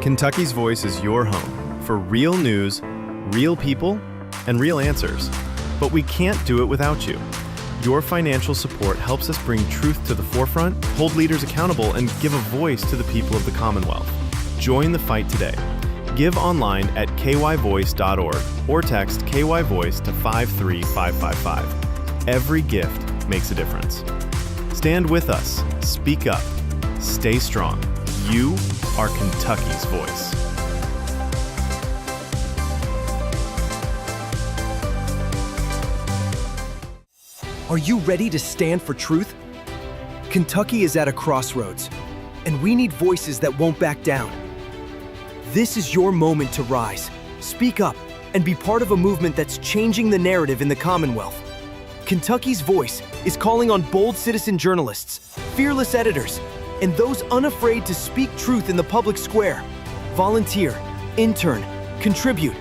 Kentucky's Voice is your home for real news, real people, and real answers. But we can't do it without you. Your financial support helps us bring truth to the forefront, hold leaders accountable, and give a voice to the people of the Commonwealth. Join the fight today. Give online at kyvoice.org or text KYVoice to 53555. Every gift makes a difference. Stand with us. Speak up. Stay strong. You are Kentucky's voice. Are you ready to stand for truth? Kentucky is at a crossroads, and we need voices that won't back down. This is your moment to rise, speak up, and be part of a movement that's changing the narrative in the Commonwealth. Kentucky's Voice is calling on bold citizen journalists, fearless editors, and those unafraid to speak truth in the public square. Volunteer, intern, contribute.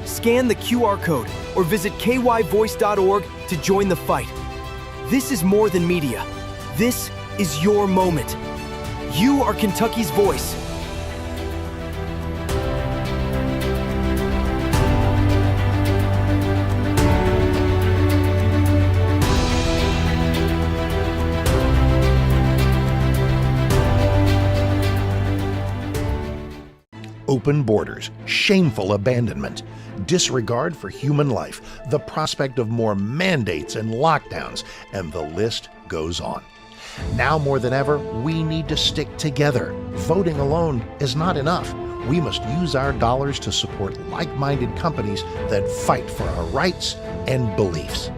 Scan the QR code or visit kyvoice.org to join the fight. This is more than media. This is your moment. You are Kentucky's voice. Open borders, shameful abandonment, disregard for human life, the prospect of more mandates and lockdowns, and the list goes on. Now more than ever, we need to stick together. Voting alone is not enough. We must use our dollars to support like-minded companies that fight for our rights and beliefs.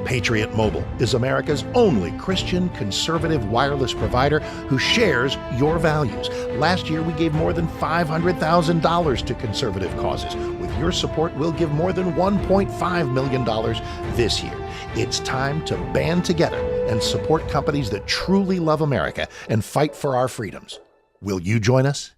Patriot Mobile is America's only Christian conservative wireless provider who shares your values. Last year, we gave more than $500,000 to conservative causes. With your support, we'll give more than $1.5 million this year. It's time to band together and support companies that truly love America and fight for our freedoms. Will you join us?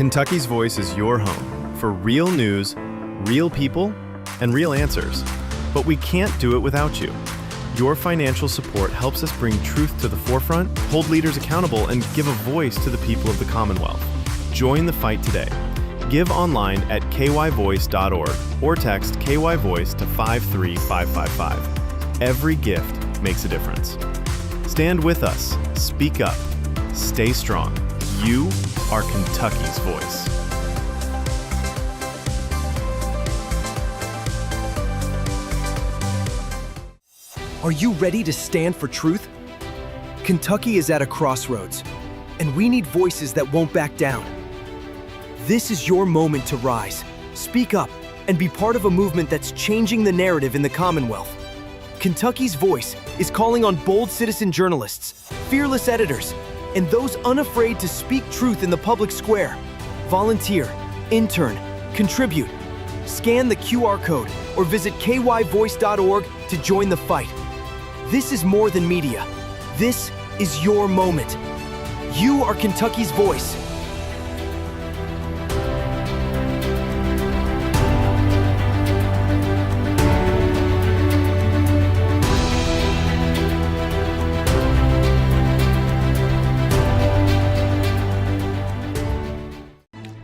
Kentucky's Voice is your home for real news, real people, and real answers. But we can't do it without you. Your financial support helps us bring truth to the forefront, hold leaders accountable, and give a voice to the people of the Commonwealth. Join the fight today. Give online at kyvoice.org or text KYVoice to 53555. Every gift makes a difference. Stand with us. Speak up. Stay strong. You are Kentucky's voice. Are you ready to stand for truth? Kentucky is at a crossroads, and we need voices that won't back down. This is your moment to rise, speak up, and be part of a movement that's changing the narrative in the Commonwealth. Kentucky's Voice is calling on bold citizen journalists, fearless editors, and those unafraid to speak truth in the public square. Volunteer, intern, contribute. Scan the QR code or visit kyvoice.org to join the fight. This is more than media. This is your moment. You are Kentucky's voice.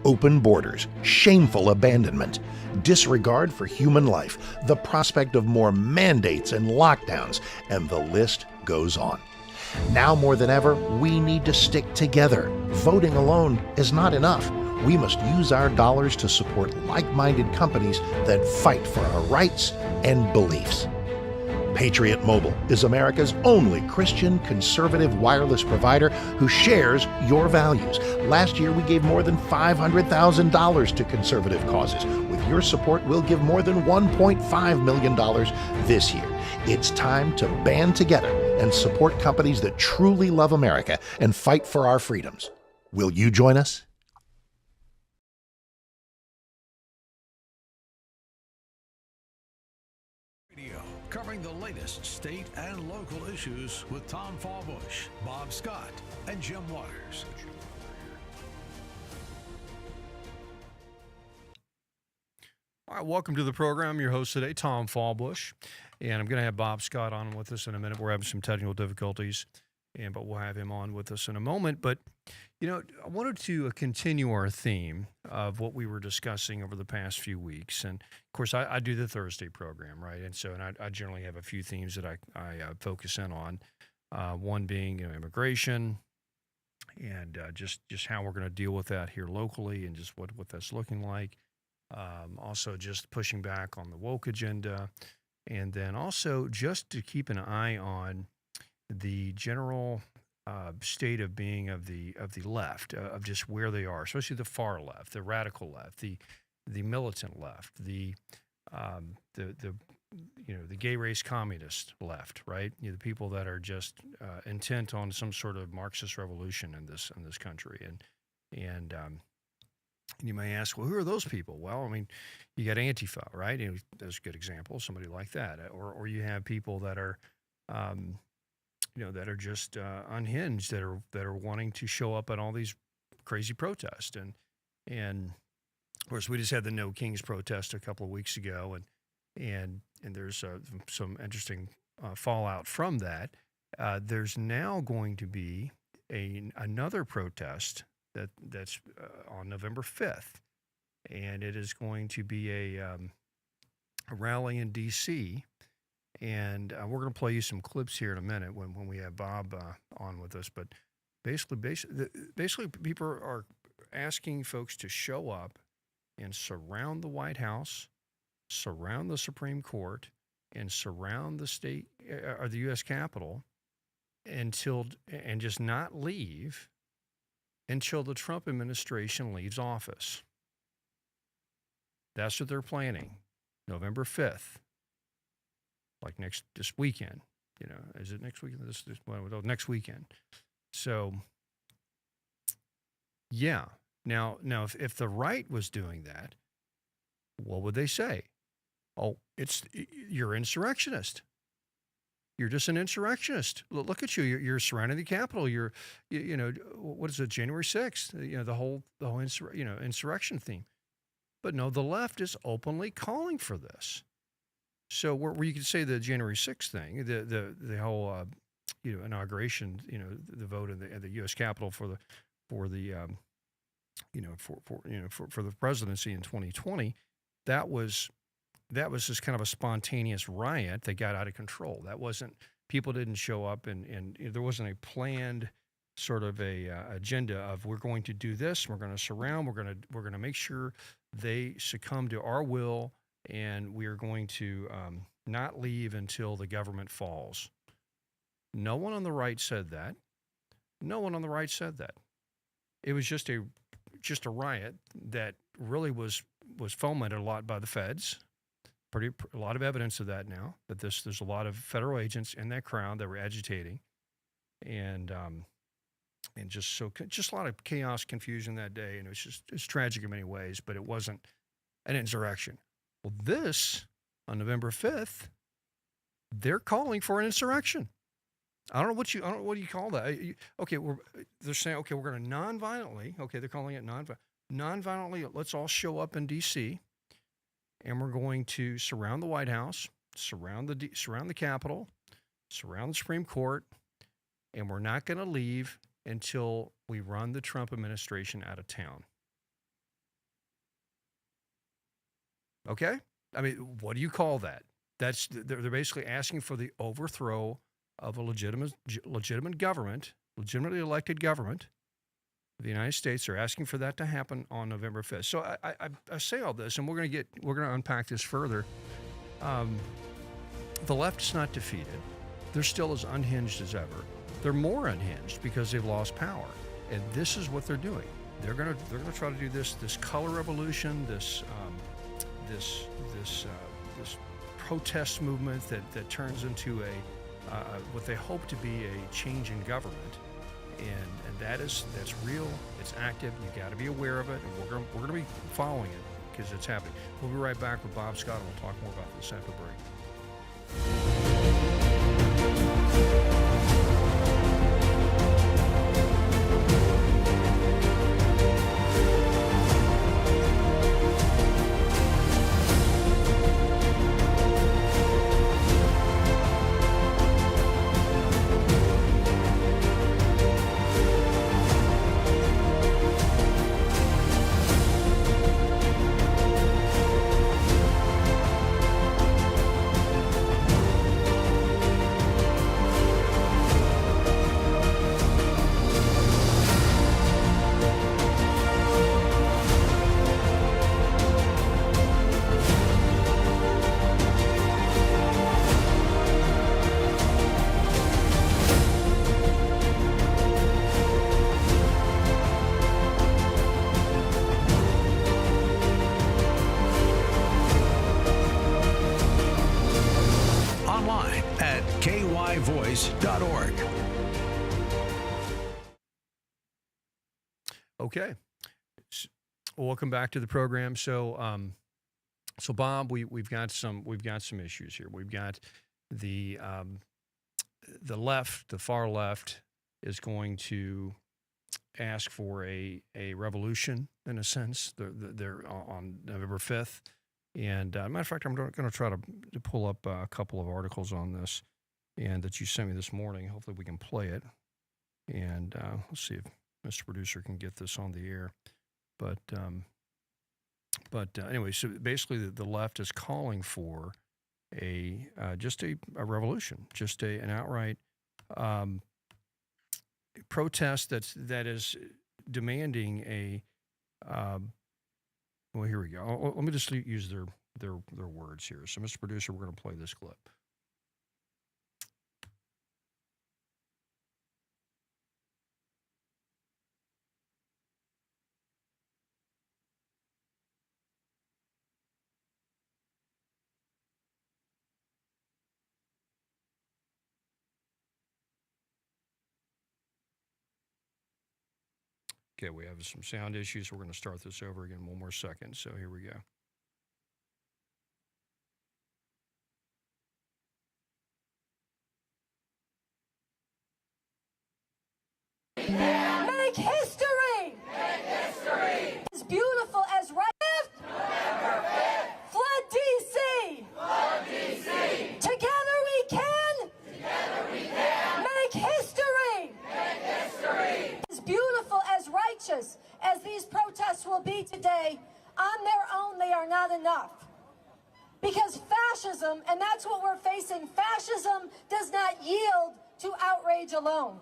Open borders, shameful abandonment, disregard for human life, the prospect of more mandates and lockdowns, and the list goes on. Now more than ever, we need to stick together. Voting alone is not enough. We must use our dollars to support like-minded companies that fight for our rights and beliefs. Patriot Mobile is America's only Christian conservative wireless provider who shares your values. Last year, we gave more than $500,000 to conservative causes. With your support, we'll give more than $1.5 million this year. It's time to band together and support companies that truly love America and fight for our freedoms. Will you join us? Covering the latest state and local issues with Tom Fallbush, Bob Scott, and Jim Waters. All right, welcome to the program. I'm your host today, Tom Fallbush, and I'm going to have Bob Scott on with us in a minute. We're having some technical difficulties, but we'll have him on with us in a moment. But, you know, I wanted to continue our theme of what we were discussing over the past few weeks. And, of course, I do the Thursday program, right? And so I generally have a few themes that I focus in on, one being, immigration and just how we're going to deal with that here locally and just what that's looking like. Also just pushing back on the woke agenda, and then also just to keep an eye on the general state of being of the left, of just where they are, especially the far left, the radical left, the militant left, the gay race communist left, right? The people that are just intent on some sort of Marxist revolution in this country, and you may ask, well, who are those people? Well, I mean, you got Antifa, right? That's a good example, somebody like that, or you have people that are that are just unhinged, that are wanting to show up at all these crazy protests, and of course we just had the No Kings protest a couple of weeks ago, and there's some interesting fallout from that. There's now going to be another protest that's on November 5th, and it is going to be a rally in D.C. And we're going to play you some clips here in a minute when we have Bob on with us. But basically, people are asking folks to show up and surround the White House, surround the Supreme Court, and surround the state or the U.S. Capitol and just not leave until the Trump administration leaves office. That's what they're planning, November 5th. Like this weekend, is it next weekend? Next weekend. So, yeah. Now, if the right was doing that, what would they say? Oh, you're insurrectionist. You're just an insurrectionist. Look at you. You're surrounding the Capitol. What is it? January 6th. The whole insurrection theme. But no, the left is openly calling for this. So where you could say the January 6th thing, the whole inauguration, the vote in the U.S. Capitol for the presidency in 2020, that was just kind of a spontaneous riot that got out of control. People didn't show up, and there wasn't a planned sort of a agenda of we're going to do this, we're going to surround, we're going to make sure they succumb to our will. And we are going to not leave until the government falls. No one on the right said that. No one on the right said that. It was just a riot that really was fomented a lot by the feds. A lot of evidence of that now. That there's a lot of federal agents in that crowd that were agitating, and just a lot of chaos, confusion that day. And it's tragic in many ways, but it wasn't an insurrection. Well, this, on November 5th, they're calling for an insurrection. I don't know what do you call that? They're saying, okay, we're going to non-violently, okay, they're calling it non-violently, let's all show up in D.C., and we're going to surround the White House, surround the Capitol, surround the Supreme Court, and we're not going to leave until we run the Trump administration out of town. Okay? I mean, what do you call that? They're basically asking for the overthrow of a legitimate government, legitimately elected government of the United States. They're asking for that to happen on November 5th. So I say all this, and we're going to unpack this further. The left is not defeated. They're still as unhinged as ever. They're more unhinged because they've lost power, and this is what they're doing. They're going to try to do this color revolution, this protest movement that turns into what they hope to be a change in government, and that's real. It's active. You got to be aware of it, and we're going to be following it because it's happening. We'll be right back with Bob Scott, and we'll talk more about this after break. kyvoice.org. Okay. Welcome back to the program. So, Bob, we've got some issues here. We've got the left, the far left, is going to ask for a revolution in a sense. They're on November 5th. And matter of fact, I'm going to try to pull up a couple of articles on this, and that you sent me this morning. Hopefully, we can play it. And let's see if Mr. Producer can get this on the air. But anyway, so basically, the left is calling for just a revolution, just an outright protest that is demanding a. Well, here we go. Let me just use their words here. So, Mr. Producer, we're going to play this clip. Okay, we have some sound issues. We're going to start this over again one more second. So here we go. Make history! Make history! As beautiful as right. November 5th! Flood DC! Flood DC! Together we can! Together we can! Make history! Make history! As beautiful as righteous as these protests will be today, on their own they are not enough. Because fascism, and that's what we're facing, fascism does not yield to outrage alone.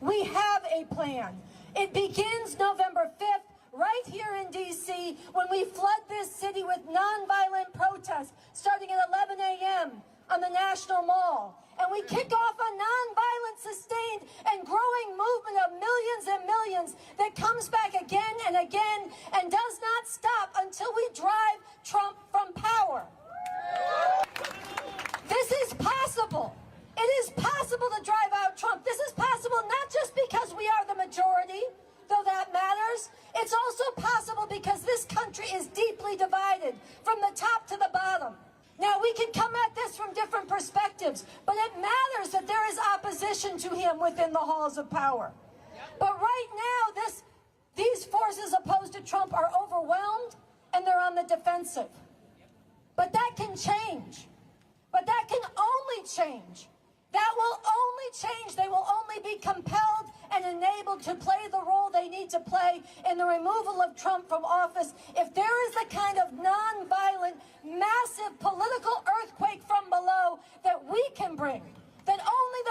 We have a plan. It begins November 5th, right here in D.C., when we flood this city with nonviolent protests, starting at 11 a.m. on the National Mall. And we kick off a nonviolent, sustained, and growing movement of millions and millions that comes back again and again and does not stop until we drive Trump from power. This is possible. It is possible to drive out Trump. This is possible not just because we are the majority, though that matters. It's also possible because this country is deeply divided from the top to the bottom. Now, we can come at this from different perspectives, but it matters that there is opposition to him within the halls of power. But right now, these forces opposed to Trump are overwhelmed, and they're on the defensive. But that can change. But that can only change. That will only change. They will only be compelled and enabled to play the role they need to play in the removal of Trump from office if there is the kind of nonviolent, massive political earthquake from below that we can bring, that only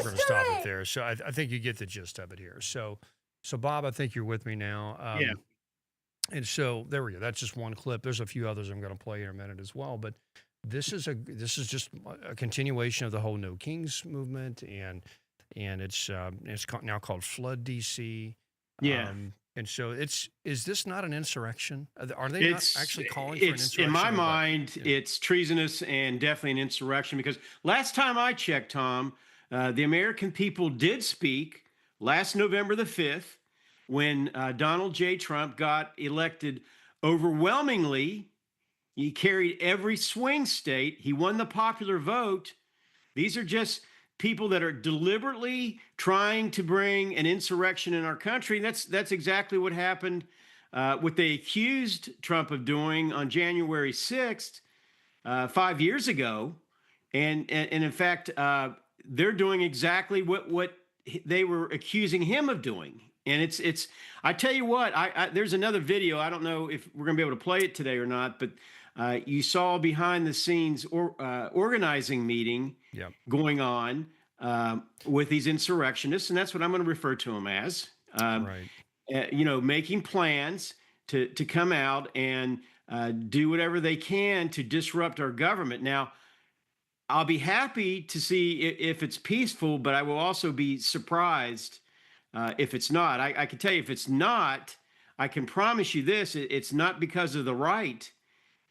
going to stop it there. So I think you get the gist of it here. So Bob, I think you're with me now. Yeah. And so there we go. That's just one clip. There's a few others I'm going to play in a minute as well. But this is just a continuation of the whole No Kings movement, and it's now called Flood DC. Yeah. And so is this not an insurrection? Are they not actually calling for an insurrection? In my mind, it's treasonous and definitely an insurrection, because last time I checked, Tom, the American people did speak last November the 5th when Donald J. Trump got elected overwhelmingly. He carried every swing state. He won the popular vote. These are just people that are deliberately trying to bring an insurrection in our country. That's exactly what happened, what they accused Trump of doing on January 6th, 5 years ago. And in fact, they're doing exactly what they were accusing him of doing. And it's I tell you what, there's another video. I don't know if we're going to be able to play it today or not, but you saw behind the scenes organizing meeting going on with these insurrectionists, and that's what I'm going to refer to them as. Right. Making plans to come out and do whatever they can to disrupt our government. Now, I'll be happy to see if it's peaceful, but I will also be surprised if it's not. I can tell you, if it's not, I can promise you this: it's not because of the right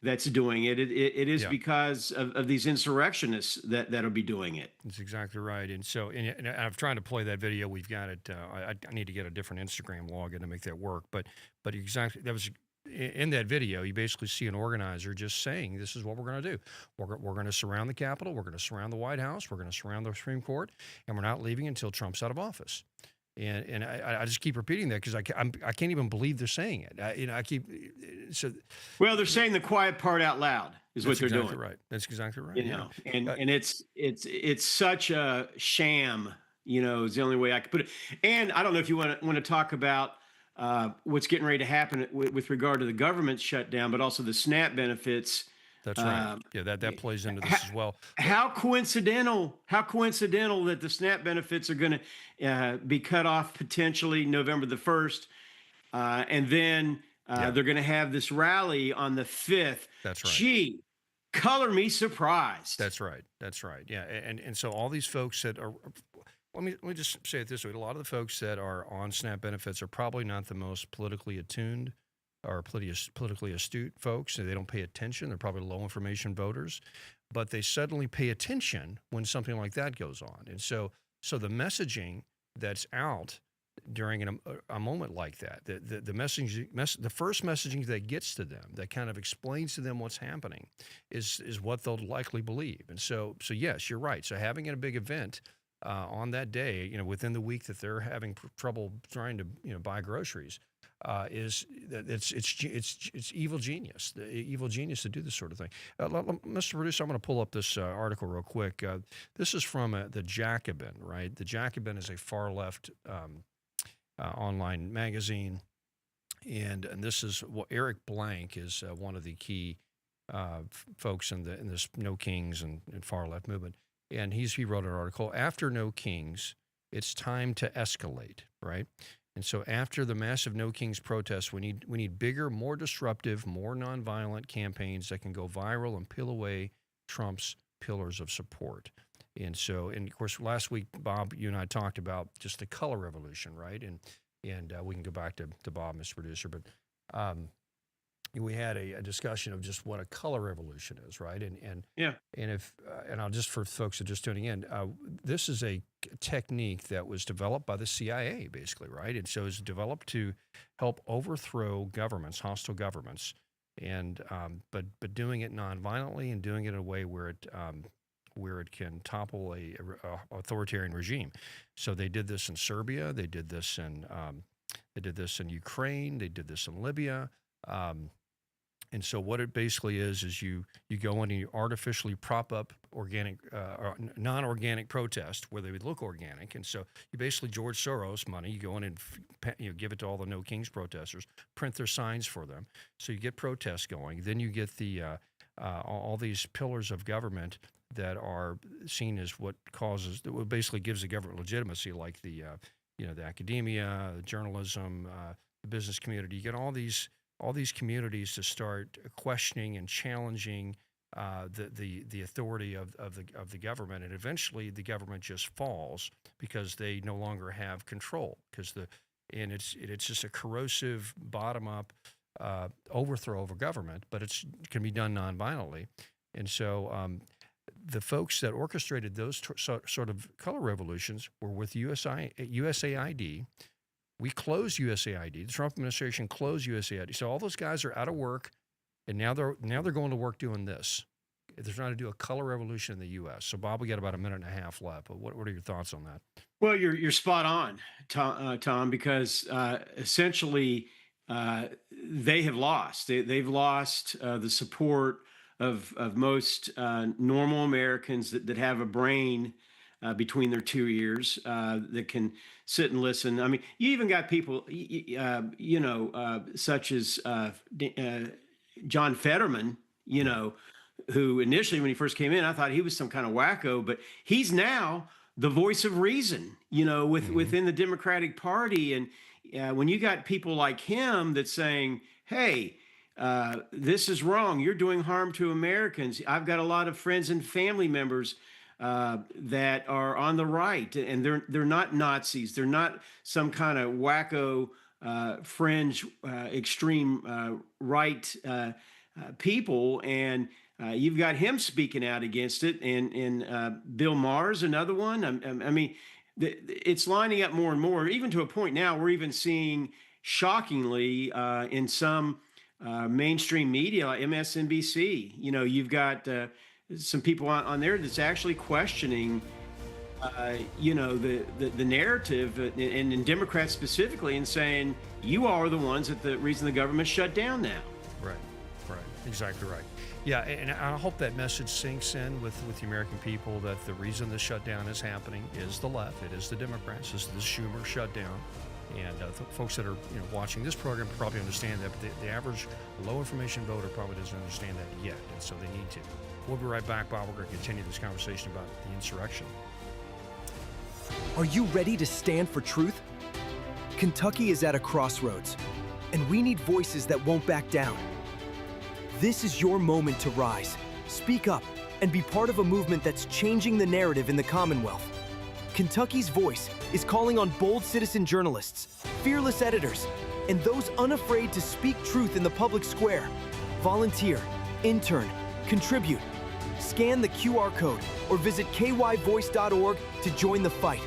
that's doing it. It is because of these insurrectionists that'll be doing it. That's exactly right. And so, and I'm trying to play that video. We've got it. I need to get a different Instagram login to make that work. But exactly, that was in that video. You basically see an organizer just saying, "This is what we're going to do. We're going to surround the Capitol. We're going to surround the White House. We're going to surround the Supreme Court, and we're not leaving until Trump's out of office." And I just keep repeating that because I can't even believe they're saying it. Well, they're saying the quiet part out loud is what they're doing. Right. That's exactly right. And it's such a sham. Is the only way I could put it. And I don't know if you want to talk about what's getting ready to happen with regard to the government shutdown, but also the SNAP benefits. That's right. That plays into this as well. How coincidental that the SNAP benefits are going to be cut off potentially November the 1st. And then they're going to have this rally on the 5th. That's right. Gee, color me surprised. That's right. Yeah. And so all these folks that are, let me just say it this way. A lot of the folks that are on SNAP benefits are probably not the most politically attuned or politically astute folks. They don't pay attention. They're probably low information voters, but they suddenly pay attention when something like that goes on. And so the messaging that's out during a moment like that, the messaging, the first messaging that gets to them, that kind of explains to them what's happening, is what they'll likely believe. And so yes, you're right. So having a big event on that day, within the week that they're having trouble trying to buy groceries, it's evil genius, the evil genius to do this sort of thing. Mr. Producer, I'm going to pull up this article real quick. This is from the Jacobin, right? The Jacobin is a far left online magazine, and this is what Eric Blank is one of the key folks in this No Kings and far left movement, and he wrote an article after No Kings. It's time to escalate, right? And so after the massive No Kings protests, we need bigger, more disruptive, more nonviolent campaigns that can go viral and peel away Trump's pillars of support. And of course, last week, Bob, you and I talked about just the color revolution, right? And we can go back to Bob, Mr. Producer, but we had a discussion of just what a color revolution is, right? And I'll just, for folks that are just tuning in, this is a technique that was developed by the CIA, basically, right? And so it's developed to help overthrow governments, hostile governments, and but doing it non-violently and doing it in a way where it can topple a authoritarian regime. So they did this in Serbia, they did this in Ukraine, they did this in Libya. And so what it basically is you go in and you artificially prop up organic or non-organic protest where they would look organic. And so you basically George Soros money. You go in and give it to all the No Kings protesters, print their signs for them. So you get protests going. Then you get the all these pillars of government that are seen as what basically gives the government legitimacy, like the the academia, journalism, the business community. You get all these communities to start questioning and challenging the authority of the government, and eventually the government just falls because they no longer have control. And it's just a corrosive bottom up overthrow of a government, but it can be done nonviolently. And so the folks that orchestrated those sort of color revolutions were with USAID. We closed USAID. The Trump administration closed USAID. So all those guys are out of work, and now they're going to work doing this. They're trying to do a color revolution in the U.S. So Bob, we got about a minute and a half left. But what are your thoughts on that? Well, you're spot on, Tom, because essentially they have lost. They've lost the support of most normal Americans that have a brain between their two ears that can sit and listen. I mean, you even got people, such as John Fetterman, who initially, when he first came in, I thought he was some kind of wacko, but he's now the voice of reason, within the Democratic Party. And when you got people like him that's saying, hey, this is wrong, you're doing harm to Americans. I've got a lot of friends and family members that are on the right, and they're not Nazis. They're not some kind of wacko, fringe, extreme right people. And you've got him speaking out against it, and Bill Maher's another one. I mean, it's lining up more and more, even to a point now we're even seeing, shockingly, in some mainstream media, like MSNBC, you've got some people on there that's actually questioning, the narrative, and in Democrats specifically, and saying, you all are the ones that the reason the government shut down now. Right, exactly right. Yeah, and I hope that message sinks in with the American people, that the reason the shutdown is happening is the left. It is the Democrats. It's the Schumer shutdown. And folks that are watching this program probably understand that, but the average low-information voter probably doesn't understand that yet, and so they need to. We'll be right back, Bob. We're going to continue this conversation about the insurrection. Are you ready to stand for truth? Kentucky is at a crossroads, and we need voices that won't back down. This is your moment to rise, speak up, and be part of a movement that's changing the narrative in the Commonwealth. Kentucky's Voice is calling on bold citizen journalists, fearless editors, and those unafraid to speak truth in the public square. Volunteer, intern, contribute. Scan the QR code or visit kyvoice.org to join the fight.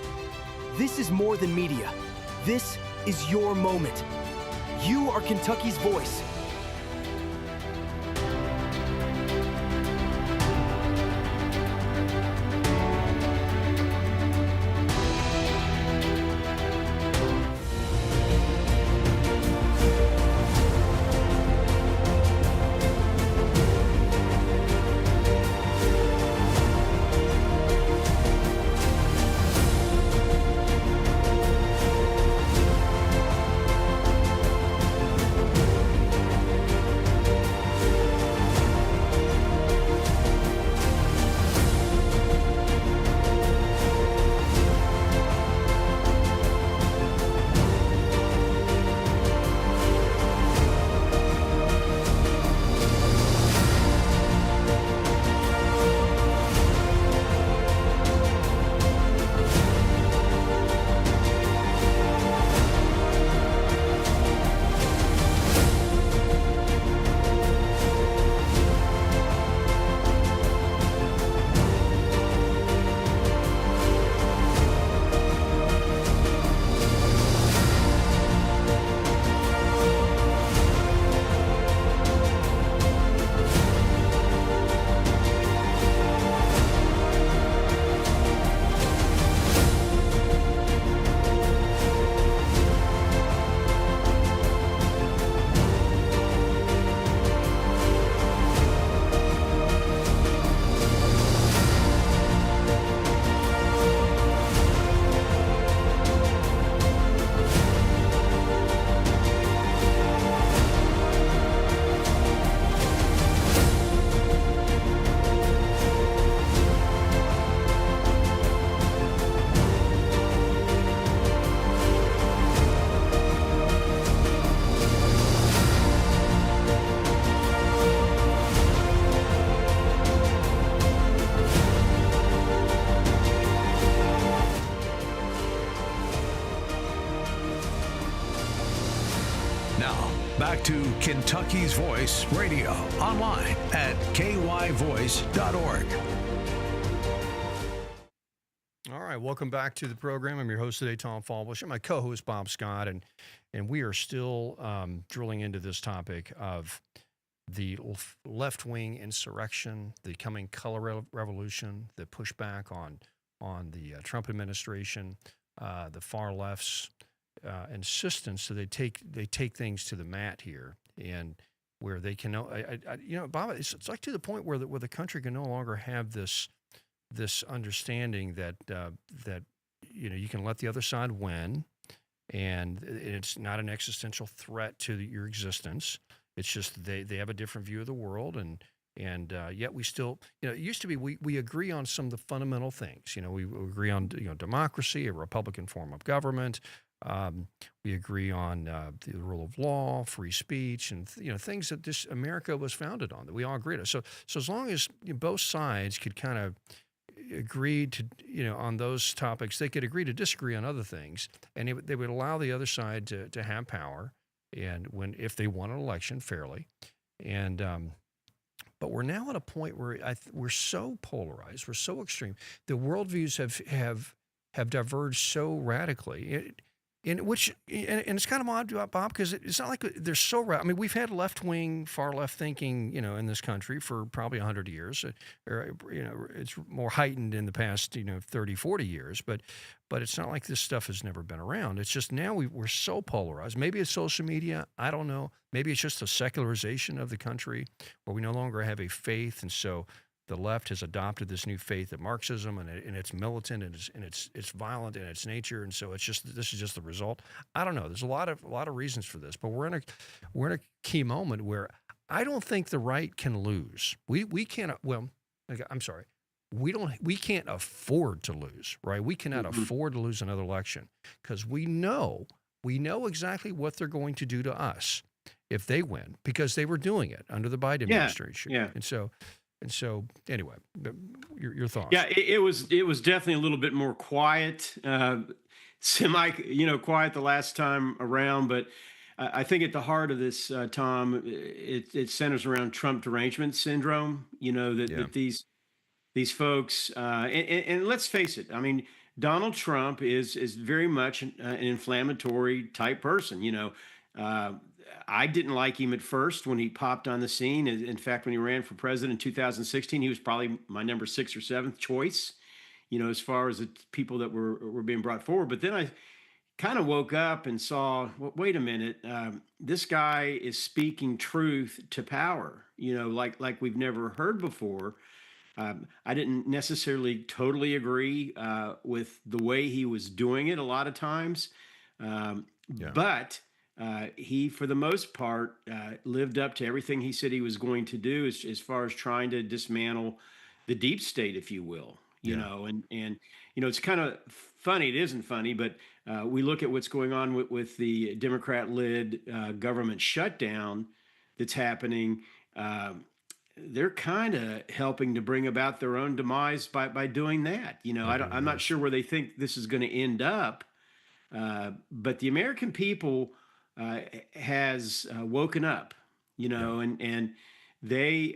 This is more than media. This is your moment. You are Kentucky's voice. Back to Kentucky's Voice Radio, online at kyvoice.org. All right, welcome back to the program. I'm your host today, Tom Fallbush, and my co-host, Bob Scott, and we are still drilling into this topic of the left-wing insurrection, the coming color revolution, the pushback on the Trump administration, the far left's insistence that they take things to the mat here, and where they can, Bob, it's like to the point where the country can no longer have this understanding that you can let the other side win, and it's not an existential threat to your existence. It's just they have a different view of the world, and yet we still, it used to be we agree on some of the fundamental things. We agree on democracy, a Republican form of government. We agree on the rule of law, free speech, and things that this America was founded on, that we all agreed on. So as long as both sides could kind of agree to on those topics, they could agree to disagree on other things, and they would allow the other side to have power, and if they won an election fairly, and but we're now at a point where we're so polarized, we're so extreme, the worldviews have diverged so radically. And it's kind of odd, Bob, because it's not like they're so I mean, we've had left-wing, far-left thinking, in this country for probably 100 years. It's more heightened in the past, 30, 40 years. But it's not like this stuff has never been around. It's just now we're so polarized. Maybe it's social media. I don't know. Maybe it's just a secularization of the country where we no longer have a faith, and so the left has adopted this new faith of Marxism, and it's militant, and it's violent in its nature, and so this is just the result. I don't know. There's a lot of reasons for this, but we're in a key moment where I don't think the right can lose. We can't. Well, I'm sorry. We can't afford to lose, right? We cannot afford to lose another election, because we know exactly what they're going to do to us if they win, because they were doing it under the Biden administration. Yeah. And so, anyway, your thoughts? Yeah, it was definitely a little bit more quiet, semi, quiet the last time around. But I think at the heart of this, Tom, it centers around Trump derangement syndrome. That these folks, and let's face it. I mean, Donald Trump is very much an inflammatory type person. I didn't like him at first when he popped on the scene. In fact, when he ran for president in 2016, he was probably my number 6th or 7th choice, as far as the people that were being brought forward. But then I kind of woke up and saw, well, wait a minute, this guy is speaking truth to power, like we've never heard before. I didn't necessarily totally agree with the way he was doing it a lot of times, but he, for the most part, lived up to everything he said he was going to do as far as trying to dismantle the deep state, if you will. And it's kind of funny. It isn't funny, but we look at what's going on with the Democrat-led government shutdown that's happening. They're kind of helping to bring about their own demise by doing that. I'm not sure where they think this is going to end up, but the American people has woken up, and they,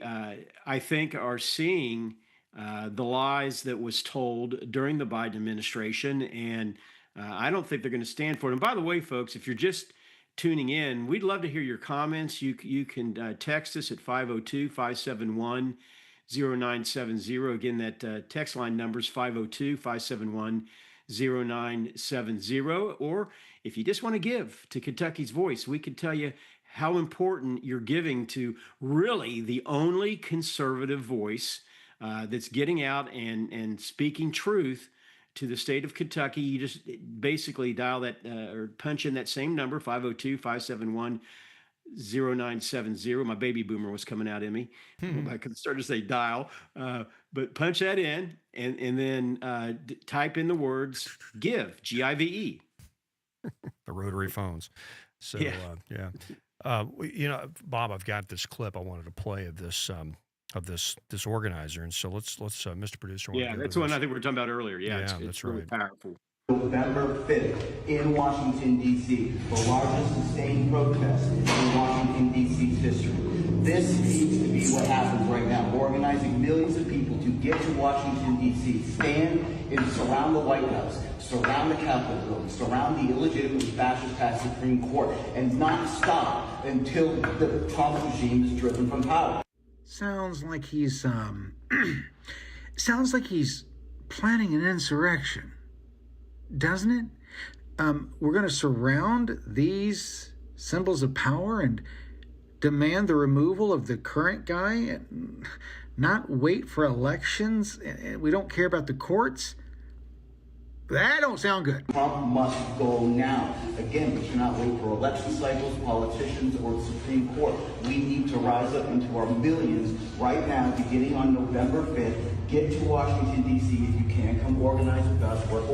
I think, are seeing the lies that was told during the Biden administration, and I don't think they're going to stand for it. And by the way, folks, if you're just tuning in, we'd love to hear your comments. You can text us at 502-571-0970. Again, that text line number is 502-571-0970. Or if you just want to give to Kentucky's Voice, we can tell you how important you're giving to really the only conservative voice that's getting out and speaking truth to the state of Kentucky. You just basically dial that or punch in that same number, 502-571-0970. My baby boomer was coming out in me. I could start to say dial, but punch that in and then type in the words GIVE, G-I-V-E. The rotary phones. So, Bob, I've got this clip I wanted to play of this organizer, and so let's Mr. Producer. Yeah, that's one I think we were talking about earlier. Yeah, it's that's really right. powerful. November 5th in Washington, D.C., the largest sustained protest in Washington, D.C.'s history. This needs to be what happens right now. We're organizing millions of people to get to Washington, D.C., stand and surround the White House, surround the Capitol building, surround the illegitimately fascist Supreme Court, and not stop until the Trump regime is driven from power. Sounds like he's planning an insurrection, doesn't it? We're going to surround these symbols of power and demand the removal of the current guy and not wait for elections, and we don't care about the courts. That don't sound good. Trump must go now. Again, we should not wait for election cycles, politicians, or the Supreme Court. We need to rise up into our millions right now, beginning on November 5th. Get to Washington, D.C. if you can. Come organize with us. We're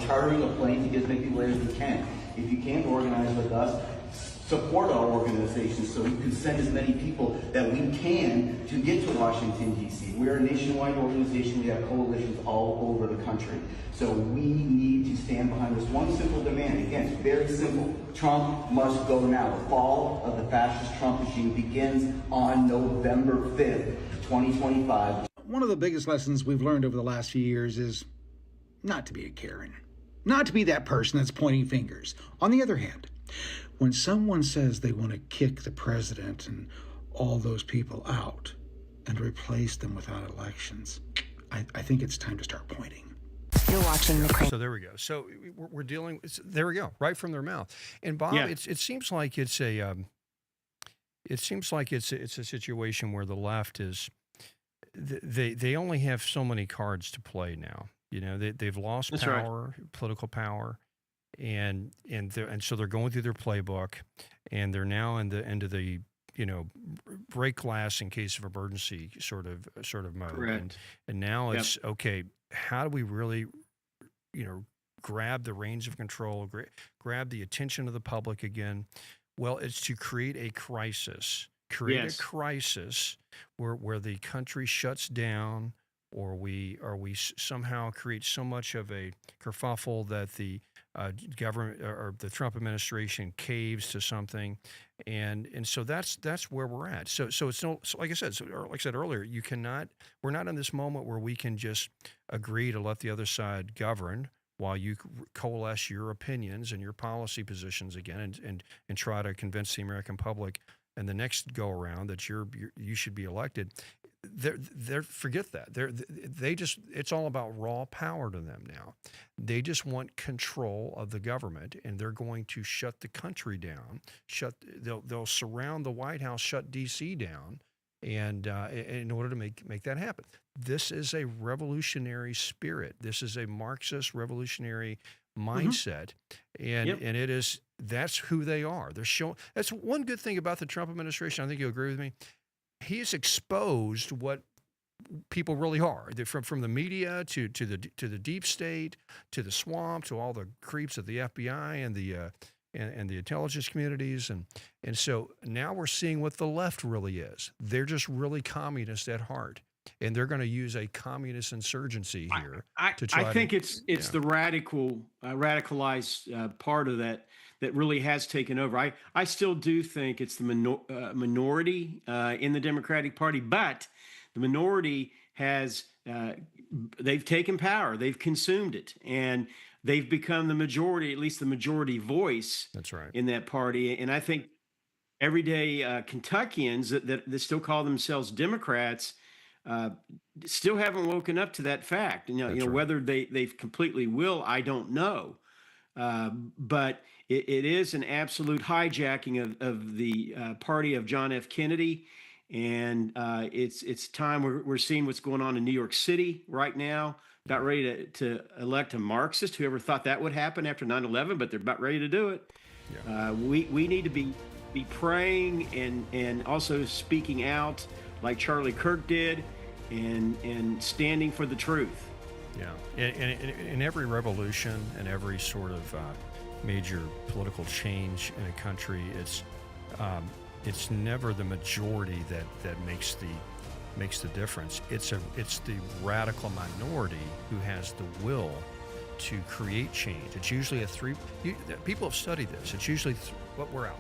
chartering a plane to get as many people there as we can. If you can't organize with us, support our organization so we can send as many people that we can to get to Washington, D.C. We're a nationwide organization. We have coalitions all over the country. So we need to stand behind this one simple demand. Again, it's very simple. Trump must go now. The fall of the fascist Trump regime begins on November 5th, 2025. One of the biggest lessons we've learned over the last few years is not to be a Karen, not to be that person that's pointing fingers. On the other hand, when someone says they want to kick the president and all those people out and replace them without elections, I think it's time to start pointing. You're watching the Crane. So there we go. So we're dealing. There we go. Right from their mouth. And Bob, Yeah. it seems like it's a. It seems like it's a situation where the left is. They only have so many cards to play now. You know, they've lost That's power, political power, and so they're going through their playbook, and they're now into the break glass in case of emergency sort of mode. Correct. And now it's okay. How do we really, grab the reins of control, grab the attention of the public again? Well, it's to create a crisis. A crisis where the country shuts down, or we somehow create so much of a kerfuffle that the government or the Trump administration caves to something, and so that's where we're at. So it's no, so like I said earlier, we're not in this moment where we can just agree to let the other side govern while you coalesce your opinions and your policy positions again, and try to convince the American public and the next go around that you should be elected. They're forget that. It's all about raw power to them now. They just want control of the government, and they're going to shut the country down. They'll surround the White House, shut D.C. down, and in order to make that happen. This is a revolutionary spirit. This is a Marxist revolutionary mindset, and that's who they are. They're showing. That's one good thing about the Trump administration. I think you'll agree with me. He's exposed what people really are, from the media to the deep state, to the swamp, to all the creeps at the FBI and the intelligence communities, and so now we're seeing what the left really is. They're just really communist at heart, and they're going to use a communist insurgency here to try. I think it's the radicalized part of that really has taken over. I still do think it's the minority in the Democratic Party, but the minority has they've taken power, they've consumed it, and they've become the majority, at least the majority voice. That's right. In that party. And I think everyday Kentuckians that still call themselves Democrats still haven't woken up to that fact. And, whether they've completely will, I don't know. But it is an absolute hijacking of the party of John F. Kennedy. And it's time we're seeing what's going on in New York City right now, about ready to elect a Marxist. Whoever thought that would happen after 9/11, but they're about ready to do it. Yeah. We need to be praying and also speaking out like Charlie Kirk did, and standing for the truth. Yeah, in every revolution and every sort of major political change in a country, it's never the majority that makes the difference. It's the radical minority who has the will to create change. It's usually people have studied this. It's usually what we're out.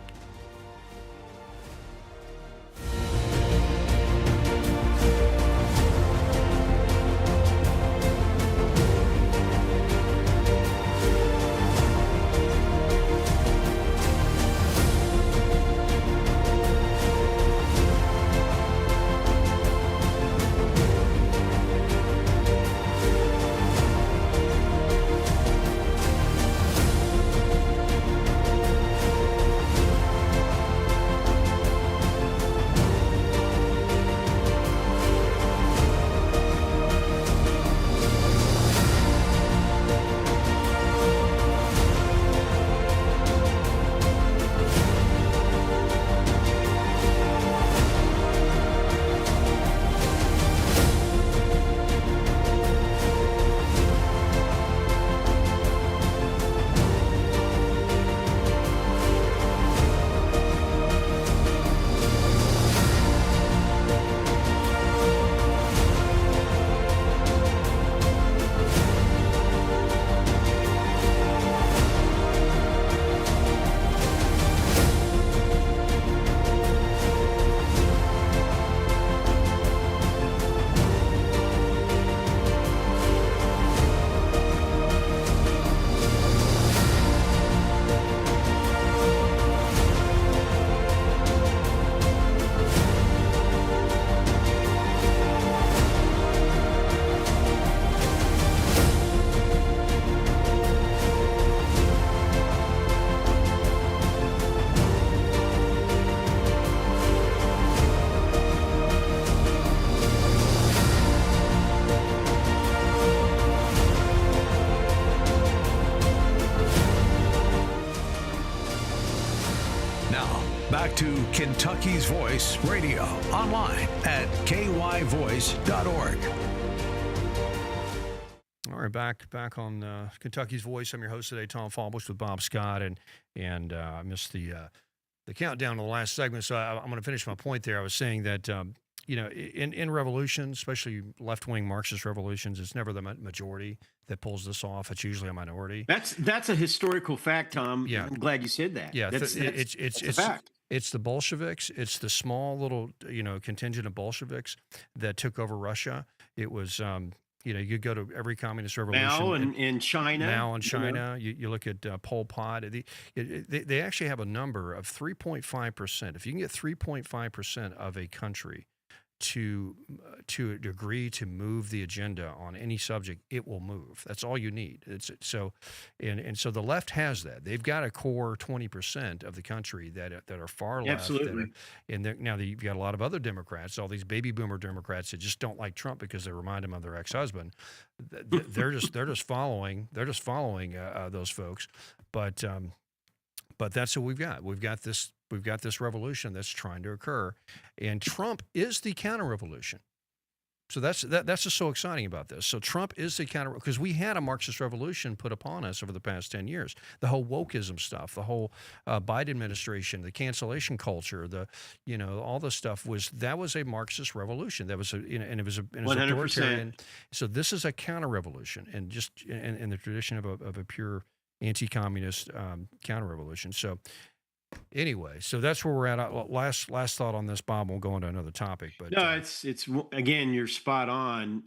Back to Kentucky's Voice Radio, online at kyvoice.org. All right, back on Kentucky's Voice. I'm your host today, Tom Fallbush, with Bob Scott, and I missed the countdown to the last segment, so I'm going to finish my point there. I was saying that in revolutions, especially left-wing Marxist revolutions, it's never the majority that pulls this off. It's usually a minority. That's a historical fact, Tom. Yeah. I'm glad you said that. Yeah, that's a fact. It's the Bolsheviks. It's the small little contingent of Bolsheviks that took over Russia. It was you go to every communist revolution. Mao in China. Mao in China. You look at Pol Pot. They actually have a number of 3.5%. If you can get 3.5% of a country to agree to move the agenda on any subject, it will move. That's all you need. So the left has that. They've got a core 20% of the country that are far left. Absolutely. Now you've got a lot of other Democrats, all these baby boomer Democrats that just don't like Trump because they remind them of their ex-husband. They're just following those folks. But that's what we've got. We've got this revolution that's trying to occur, and Trump is the counter-revolution. So that's just so exciting about this. So Trump is the counter, because we had a Marxist revolution put upon us over the past 10 years. The whole wokeism stuff, the whole Biden administration, the cancellation culture, all this stuff was a Marxist revolution. That was and it was an authoritarian. So this is a counter-revolution, and just in the tradition of a pure anti-communist counter-revolution. So anyway, so that's where we're at. Last thought on this, Bob. We'll go into another topic, but no, it's again, you're spot on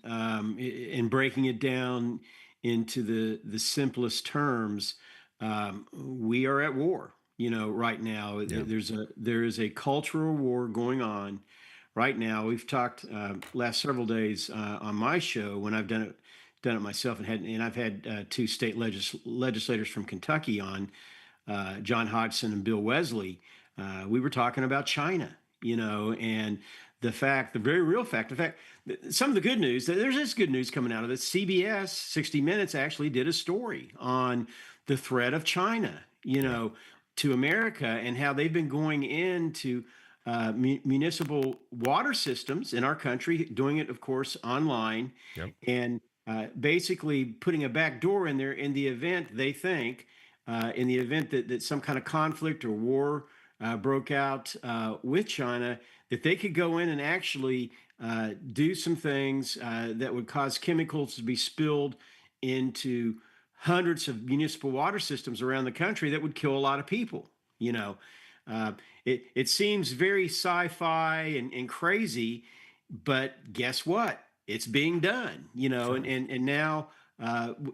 in breaking it down into the simplest terms. We are at war. Right now, Yeah. there is a cultural war going on right now. We've talked last several days on my show when I've done it myself, and I've had two state legislators from Kentucky on. John Hodgson and Bill Wesley, we were talking about China, and the very real fact, some of the good news, there's this good news coming out of it. CBS, 60 Minutes, actually did a story on the threat of China, to America, and how they've been going into municipal water systems in our country, doing it, of course, online, Yep. and basically putting a back door in there in the event they think, in the event that some kind of conflict or war broke out with China, that they could go in and actually do some things that would cause chemicals to be spilled into hundreds of municipal water systems around the country that would kill a lot of people. You know, it seems very sci-fi and crazy, but guess what? It's being done. You know, Sure. and now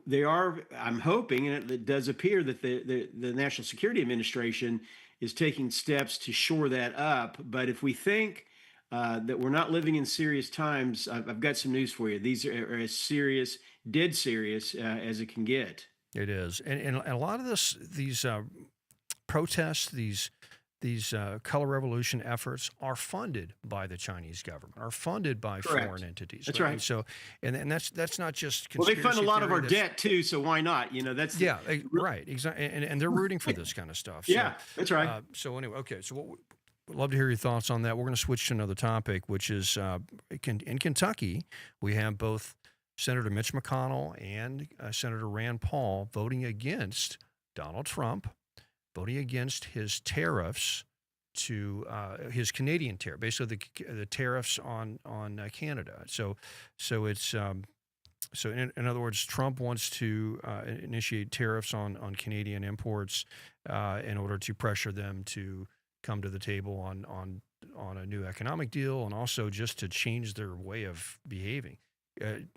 they are. I'm hoping, and it does appear that the National Security Administration is taking steps to shore that up. But if we think that we're not living in serious times, I've got some news for you. These are as serious, dead serious as it can get. It is, and a lot of these protests, these color revolution efforts are funded by the Chinese government, are funded by Correct. foreign entities. That's And right. so, and that's not just Well, they fund a conspiracy lot of theory, our that's- debt too, so why not? You know, that's Yeah, right, exactly, and they're rooting for this kind of stuff. So, yeah, that's right. So anyway, okay, so we'd love to hear your thoughts on that. We're going to switch to another topic, which is in Kentucky, we have both Senator Mitch McConnell and Senator Rand Paul voting against Donald Trump, voting against his tariffs to his Canadian tariff, basically the tariffs on Canada. So it's so in other words, Trump wants to initiate tariffs on Canadian imports in order to pressure them to come to the table on a new economic deal, and also just to change their way of behaving.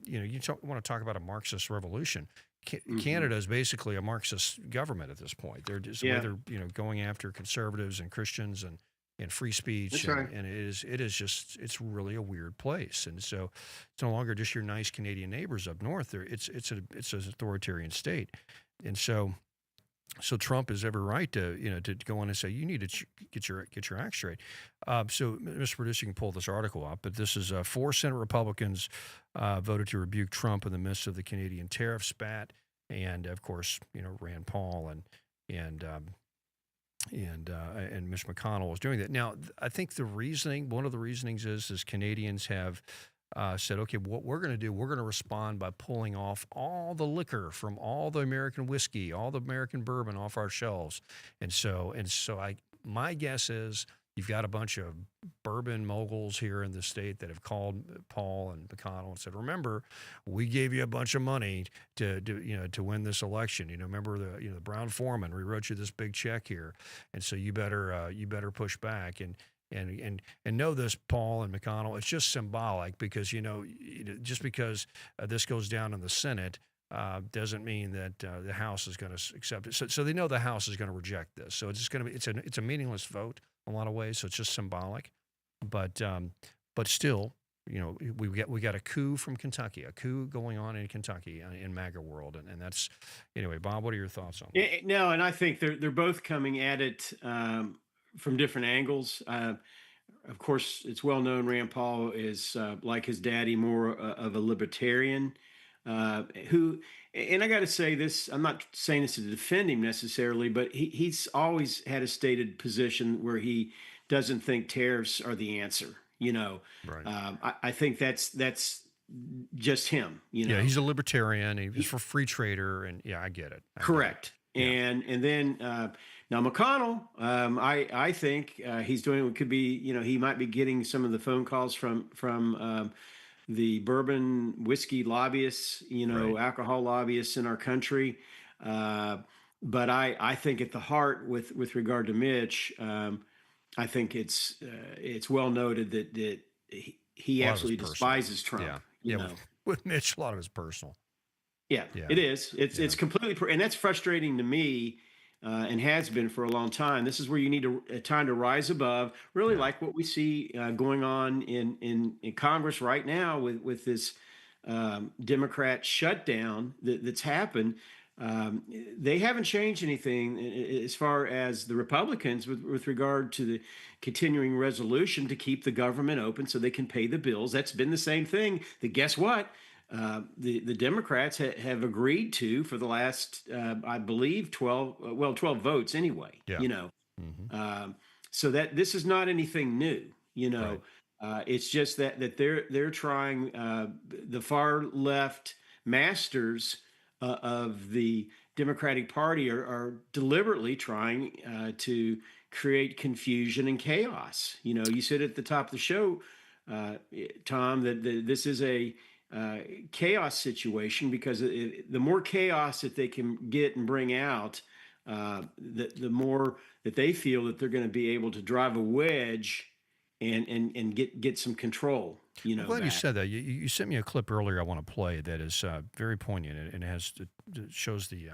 You know, want to talk about a Marxist revolution. Canada is basically a Marxist government at this point. They're just they're going after conservatives and Christians and free speech. That's and, right. and it's really a weird place. And so it's no longer just your nice Canadian neighbors up north. It's an authoritarian state. And so Trump has every right to go on and say, you need to get your act straight. So, Mr. Producer, you can pull this article up, but this is 4 Senate Republicans voted to rebuke Trump in the midst of the Canadian tariff spat, and of course, Rand Paul and Mitch McConnell was doing that. Now, I think one of the reasonings is Canadians have said, okay, what we're going to do, we're going to respond by pulling off all the liquor from all the American whiskey, all the American bourbon off our shelves. And so my guess is you've got a bunch of bourbon moguls here in the state that have called Paul and McConnell and said, remember, we gave you a bunch of money to win this election. Remember the Brown Foreman, we wrote you this big check here. And so you better push back. And know this, Paul and McConnell, it's just symbolic because, just because this goes down in the Senate doesn't mean that the House is going to accept it. So they know the House is going to reject this. So it's just going to be, it's a meaningless vote in a lot of ways. So it's just symbolic, but still, we got a coup from Kentucky, a coup going on in Kentucky in MAGA world. And that's, anyway, Bob, what are your thoughts on that? No, and I think they're both coming at it from different angles. Of course, it's well known Rand Paul is like his daddy, more of a libertarian who, and I got to say this, I'm not saying this to defend him necessarily, but he's always had a stated position where he doesn't think tariffs are the answer. Right. I think that's just him. Yeah, he's a libertarian. He's for free trader, and yeah, I get it. Correct. Yeah. And then now McConnell, I think he's doing what could be, he might be getting some of the phone calls from the bourbon whiskey lobbyists, Right. alcohol lobbyists in our country. But I think at the heart with regard to Mitch, I think it's well noted that he absolutely despises Trump. Yeah. With Mitch, a lot of it's personal. Yeah, it is. It's completely, and that's frustrating to me, and has been for a long time. This is where you need time to rise above. Really, like what we see going on in Congress right now with this Democrat shutdown that's happened. They haven't changed anything as far as the Republicans with regard to the continuing resolution to keep the government open so they can pay the bills. That's been the same thing. That guess what? The Democrats have agreed to for the last, I believe, 12 votes anyway. Yeah. So that this is not anything new. Right. It's just that they're trying, the far left masters of the Democratic Party are deliberately trying to create confusion and chaos. You said at the top of the show, Tom, that this is chaos situation, because the more chaos that they can get and bring out, the more that they feel that they're going to be able to drive a wedge and get some control. I'm glad you said that. You sent me a clip earlier I want to play that is very poignant, and it shows the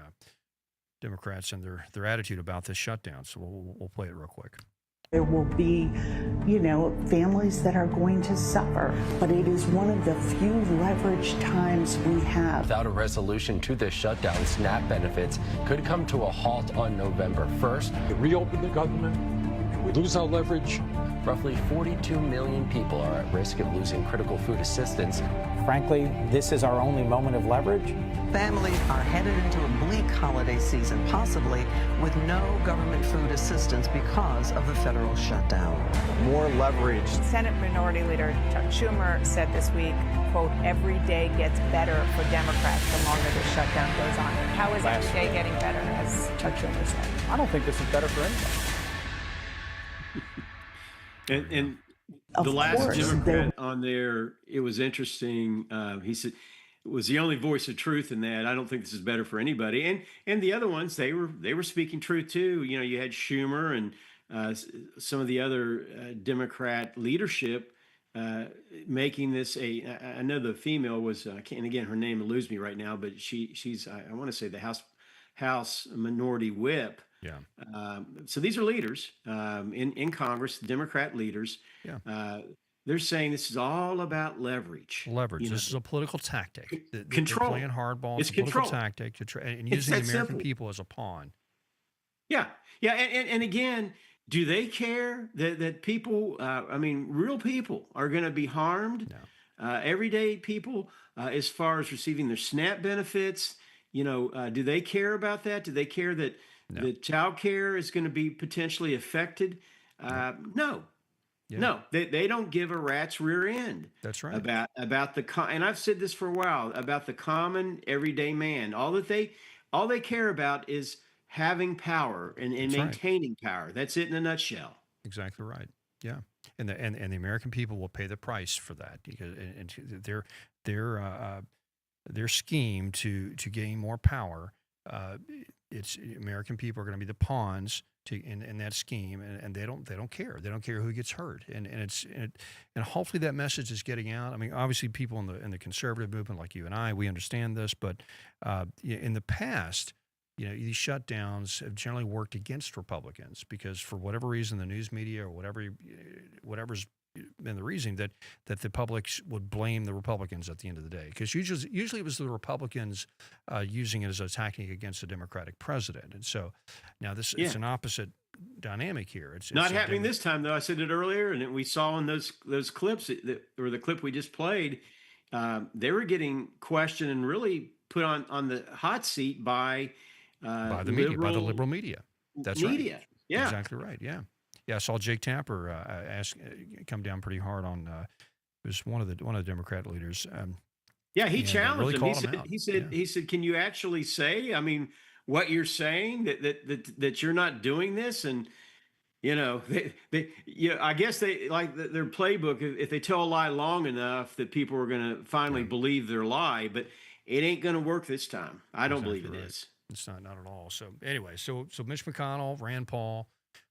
Democrats and their attitude about this shutdown. So we'll play it real quick. There will be, families that are going to suffer, but it is one of the few leveraged times we have. Without a resolution to this shutdown, SNAP benefits could come to a halt on November 1st. We reopen the government, we lose our leverage. Roughly 42 million people are at risk of losing critical food assistance. Frankly, this is our only moment of leverage. Families are headed into a bleak holiday season, possibly with no government food assistance because of the federal shutdown. More leverage. Senate Minority Leader Chuck Schumer said this week, quote, every day gets better for Democrats the longer this shutdown goes on. How is every day getting better, as Chuck Schumer said? I don't think this is better for anybody. And the last Democrat on there, it was interesting. He said it was the only voice of truth in that. I don't think this is better for anybody. And the other ones, they were speaking truth too. You had Schumer and some of the other Democrat leadership making this I know the female was, and again, her name eludes me right now, but she's I want to say the House Minority Whip. Yeah. So these are leaders in Congress, Democrat leaders. Yeah. They're saying this is all about leverage. Leverage. This is a political tactic. Control. They're playing hardball. It's a political control. tactic to try, and using the American people as a pawn. Yeah. Yeah. And again, do they care that people, real people are going to be harmed? No. Everyday people, as far as receiving their SNAP benefits, do they care about that? Do they care that the child care is going to be potentially affected? No. Yeah. No, they don't give a rat's rear end. That's right. About and I've said this for a while, about the common everyday man. All they care about is having power and maintaining power. That's it in a nutshell. Exactly right. Yeah. And the American people will pay the price for that, because their scheme to gain more power, it's American people are going to be the pawns in that scheme, and they don't care. They don't care who gets hurt, and hopefully that message is getting out. I mean, obviously, people in the conservative movement, like you and I, we understand this, but in the past, these shutdowns have generally worked against Republicans, because for whatever reason, the news media or whatever's been the reason that the public would blame the Republicans at the end of the day, because usually it was the Republicans using it as a tactic against the Democratic president. And so now it's an opposite dynamic here. It's not happening this time, though. I said it earlier, and we saw in those clips, or the clip we just played, they were getting questioned and really put on the hot seat by the media, by the liberal media. That's media. Right. Yeah, exactly right. Yeah. Yeah, I saw Jake Tapper come down pretty hard on. It was one of the Democrat leaders. He challenged really him. He said, "Can you actually say? I mean, what you're saying that you're not doing this?" And I guess they like their playbook. If they tell a lie long enough, that people are going to finally believe their lie. But it ain't going to work this time. I don't believe it is. It's not at all. So anyway, so Mitch McConnell, Rand Paul,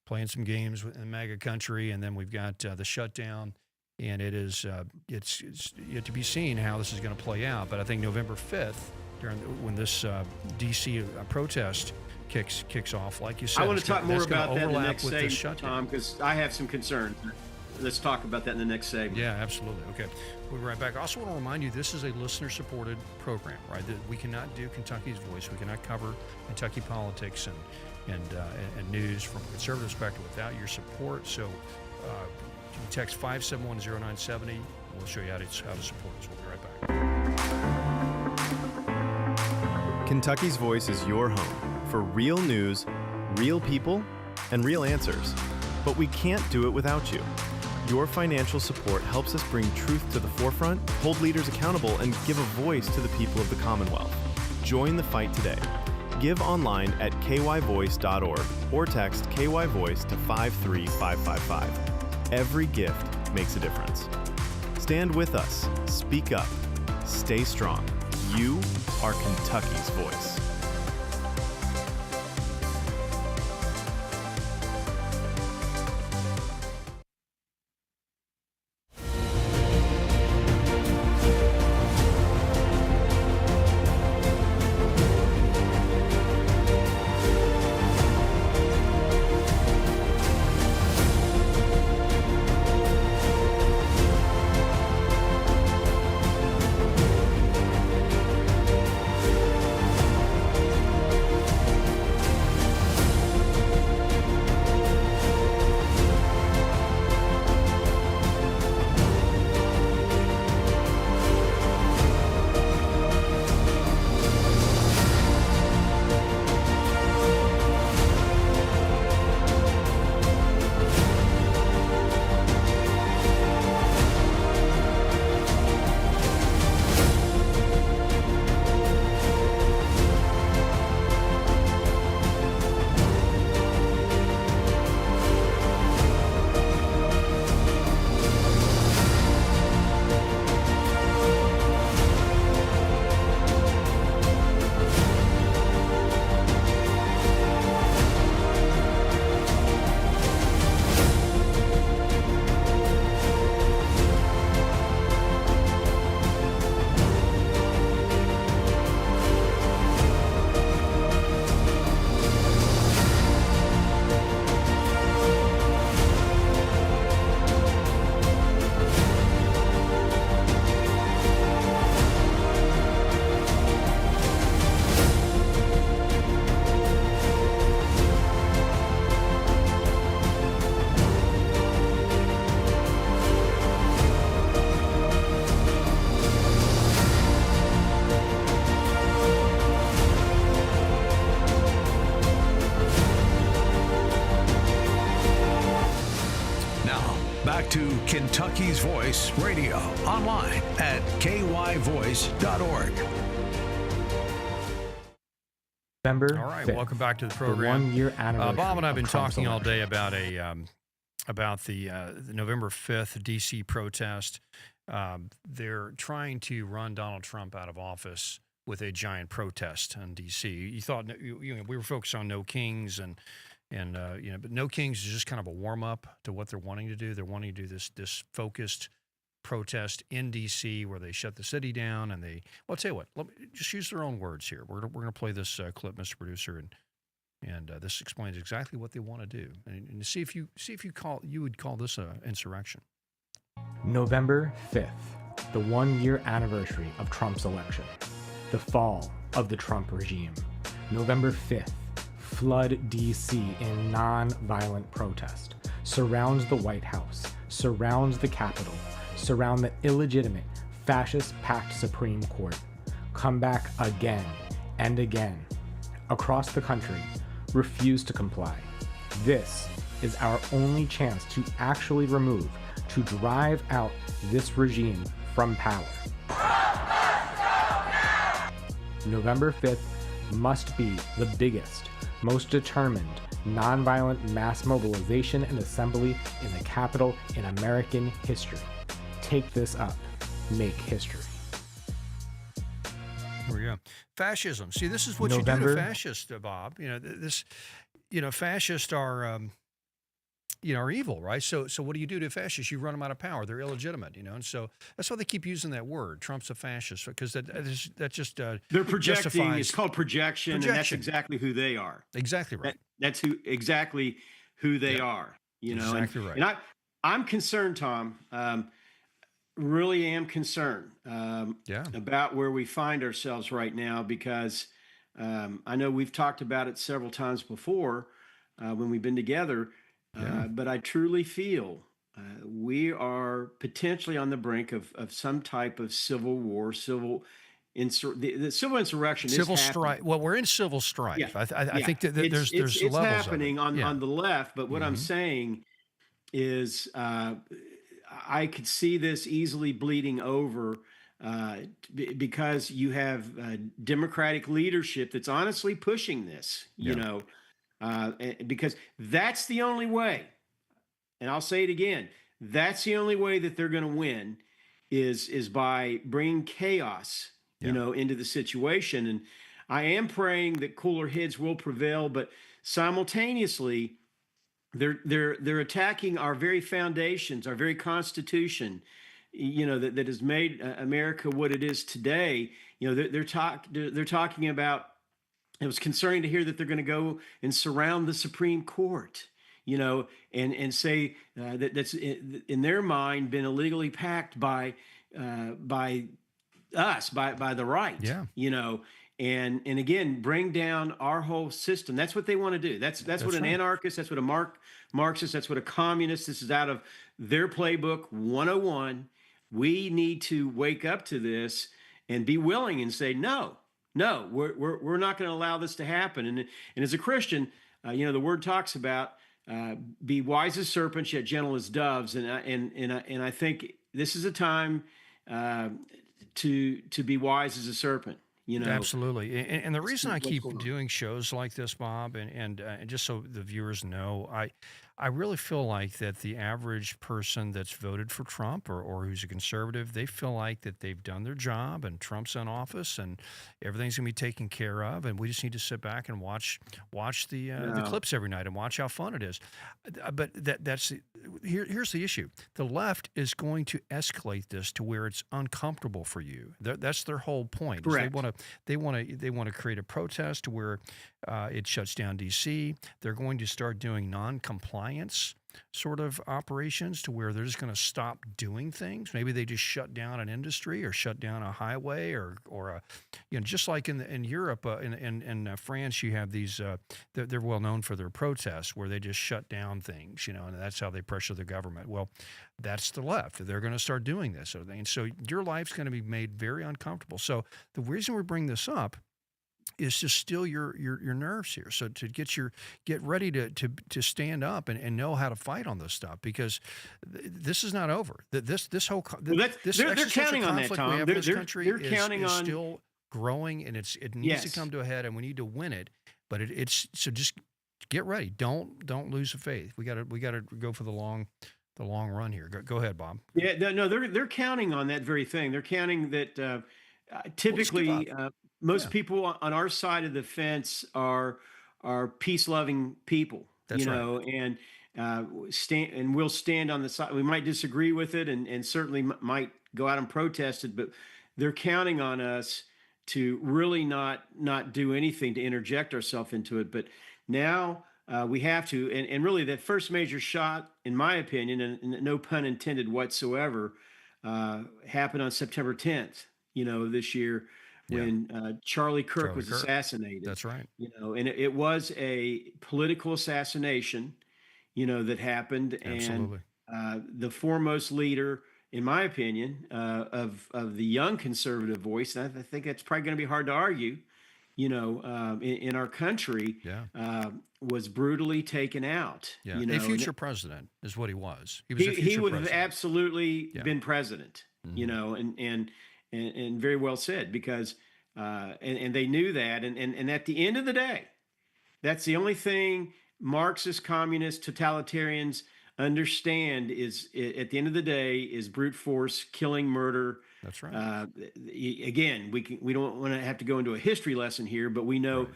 playing some games in MAGA country, and then we've got the shutdown, and it's yet to be seen how this is going to play out. But I think November 5th, when this D.C. protest kicks off, like you said, I want to talk more about that in the next segment, segment, Tom, because I have some concerns. Let's talk about that in the next segment. Yeah, absolutely. Okay, we'll be right back. I also want to remind you, this is a listener-supported program, right? That we cannot do Kentucky's Voice. We cannot cover Kentucky politics and news from a conservative perspective without your support. So you can text 571-0970. We'll show you how to support us. We'll be right back. Kentucky's Voice is your home for real news, real people, and real answers. But we can't do it without you. Your financial support helps us bring truth to the forefront, hold leaders accountable, and give a voice to the people of the Commonwealth. Join the fight today. Give online at kyvoice.org or text KYVoice to 53555. Every gift makes a difference. Stand with us, speak up, Stay strong. You are Kentucky's voice. Back to Kentucky's Voice Radio, online at kyvoice.org. November All right, 5th, welcome back to the the program. 1-year anniversary Bob and I have of been Trump's talking all election. day about the November 5th D.C. protest. They're trying to run Donald Trump out of office with a giant protest in D.C. You thought we were focused on No Kings and but No Kings is just kind of a warm up to what they're wanting to do. They're wanting to do this focused protest in D.C. where they shut the city down and they. Well, I'll tell you what. Let me just use their own words here. We're going to play this clip, Mr. Producer, and this explains exactly what they want to do. And see if you would call this an insurrection. November 5th, the 1-year anniversary of Trump's election. The fall of the Trump regime. November 5th, flood D.C. in non-violent protest. Surrounds the White House. Surrounds the Capitol. Surround the illegitimate, fascist-packed Supreme Court. Come back again and again. Across the country, refuse to comply. This is our only chance to actually remove, to drive out this regime from power. November 5th must be the biggest, most determined, nonviolent mass mobilization and assembly in the Capitol in American history. Take this up. Make history. Here we go. Fascism. See, this is what you do to fascists, Bob. Fascists are, are evil, right? So what do you do to fascists? You run them out of power. They're illegitimate, and so that's why they keep using that word. Trump's a fascist because that just they're projecting. Justifies it's called projection, and that's exactly who they are. Exactly right. That's exactly who they are. Exactly right. And I'm concerned, Tom. Really am concerned about where we find ourselves right now because I know we've talked about it several times before when we've been together, but I truly feel we are potentially on the brink of some type of civil war, the civil insurrection, civil is strife. Well, we're in civil strife. Yeah. I think that there's it's levels happening of it. on the left, but what I'm saying is I could see this easily bleeding over because you have Democratic leadership that's honestly pushing this, because that's the only way. And I'll say it again. That's the only way that they're going to win is by bringing chaos, into the situation. And I am praying that cooler heads will prevail, but simultaneously, they're attacking our very foundations, our very Constitution, that has made America what it is today. They're talking about. It was concerning to hear that they're going to go and surround the Supreme Court, and say that's in their mind been illegally packed by us, by the right. Yeah. And again, bring down our whole system. That's what they want to do. That's what an anarchist, that's what a Marxist, that's what a communist. This is out of their playbook 101. We need to wake up to this and be willing and say no. We're not going to allow this to happen. And as a Christian, the word talks about be wise as serpents yet gentle as doves. And I think this is a time to be wise as a serpent. Absolutely. And the reason I keep doing shows like this, Bob, and just so the viewers know, I really feel like that the average person that's voted for Trump or who's a conservative, they feel like that they've done their job and Trump's in office and everything's going to be taken care of. And we just need to sit back and watch the clips every night and watch how fun it is. But here's the issue. The left is going to escalate this to where it's uncomfortable for you. That's their whole point. Correct. They want to create a protest to where it shuts down D.C. They're going to start doing non-compliance sort of operations to where they're just going to stop doing things. Maybe they just shut down an industry or shut down a highway or just like in Europe, in France, you have these, they're well known for their protests where they just shut down things, and that's how they pressure the government. Well, that's the left. They're going to start doing this sort of thing. And so your life's going to be made very uncomfortable. So the reason we bring this up is to still your nerves here. So to get ready to stand up and know how to fight on this stuff, because this is not over. This whole they're counting on that, Tom. They're counting on still growing, and it needs to come to a head, and we need to win it. But it's so just get ready. Don't lose the faith. We got to go for the long run here. Go ahead, Bob. Yeah, no, they're counting on that very thing. They're counting that typically. Most people on our side of the fence are peace-loving people, That's right. and we'll stand on the side. We might disagree with it, and certainly might go out and protest it, but they're counting on us to really not do anything to interject ourselves into it. But now we have to, and really that first major shot, in my opinion, and no pun intended whatsoever, happened on September 10th, this year. When Charlie Kirk was assassinated. That's right. And it was a political assassination, that happened. Absolutely. And the foremost leader, in my opinion, of the young conservative voice, and I think that's probably going to be hard to argue, in our country, was brutally taken out. Yeah. A future president is what he was. He would have absolutely been president, and very well said, because and they knew that, and at the end of the day, that's the only thing Marxist, communist, totalitarians understand is, at the end of the day, is brute force, killing, murder. That's right. Again, we don't want to have to go into a history lesson here, but we know